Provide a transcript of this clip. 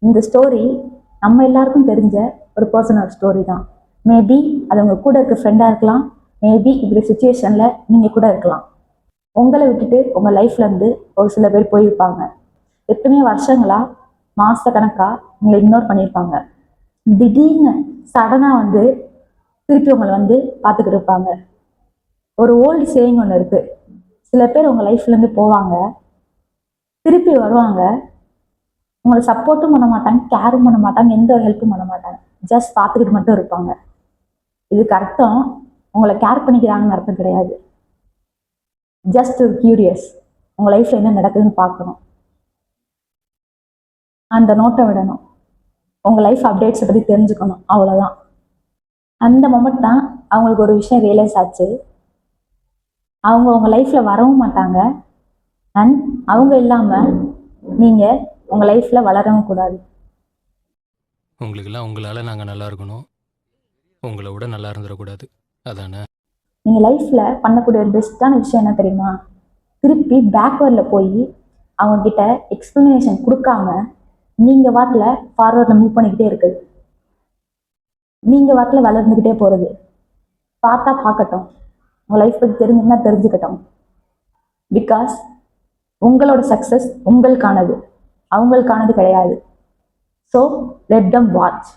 இந்த ஸ்டோரி நம்ம எல்லாருக்கும் தெரிஞ்ச ஒரு பர்சனோட ஸ்டோரி தான். மேபி அது உங்கள் கூட இருக்க ஃப்ரெண்டாக இருக்கலாம், மேபி இப்படி சுச்சுவேஷனில் நீங்கள் கூட இருக்கலாம். உங்களை விட்டுட்டு உங்கள் லைஃப்லேருந்து ஒரு சில பேர் போயிருப்பாங்க. எத்தனையோ வருஷங்களாக மாத கணக்காக உங்களை இக்னோர் பண்ணியிருப்பாங்க. திடீர்னு சடனாக வந்து திருப்பி உங்களை வந்து பார்த்துக்கிட்டு இருப்பாங்க. ஒரு ஓல்டு சேயிங் ஒன்று இருக்குது. சில பேர் உங்கள் லைஃப்லேருந்து போவாங்க, திருப்பி வருவாங்க, உங்களை சப்போர்ட்டும் பண்ண மாட்டாங்க, கேரும் பண்ண மாட்டாங்க, எந்த ஒரு ஹெல்ப்பும் பண்ண மாட்டாங்க, ஜஸ்ட் பார்த்துக்கிட்டு மட்டும் இருப்பாங்க. இதுக்கு அர்த்தம் உங்களை கேர் பண்ணிக்கிறாங்கன்னு அர்த்தம் கிடையாது. ஜஸ்ட் ஒரு கியூரியஸ், உங்கள் லைஃப்பில் என்ன நடக்குதுன்னு பார்க்கணும், அந்த நோட்டை விடணும், உங்கள் லைஃப் அப்டேட்ஸை பற்றி தெரிஞ்சுக்கணும், அவ்வளோதான். அந்த மொமெண்ட் தான் அவங்களுக்கு ஒரு விஷயம் ரியலைஸ் ஆச்சு. அவங்க உங்கள் லைஃப்பில் வரவும் மாட்டாங்க, அண்ட் அவங்க இல்லாமல் நீங்கள் உங்கள் லைஃப்பில் வளரவும் கூடாது. உங்களுக்கெல்லாம் உங்களால் நாங்கள் நல்லா இருக்கணும், உங்களை விட நல்லா இருந்துடக்கூடாது, அதானே? நீங்கள் லைஃப்பில் பண்ணக்கூடிய ஒரு பெஸ்ட்டான விஷயம் என்ன தெரியுமா? திருப்பி பேக்வேர்டில் போய் அவங்கக்கிட்ட எக்ஸ்ப்ளனேஷன் கொடுக்காம நீங்கள் வாட்டில் ஃபார்வர்டில் மூவ் பண்ணிக்கிட்டே இருக்குது. நீங்கள் வாட்டில் வளர்ந்துக்கிட்டே போகிறது. பார்த்தா பார்க்கட்டும், உங்கள் லைஃப் பற்றி தெரிஞ்சுன்னா தெரிஞ்சுக்கட்டும். பிகாஸ் உங்களோட சக்ஸஸ் உங்களுக்கானது, அவங்களுக்கானது கிடையாது. So let them watch.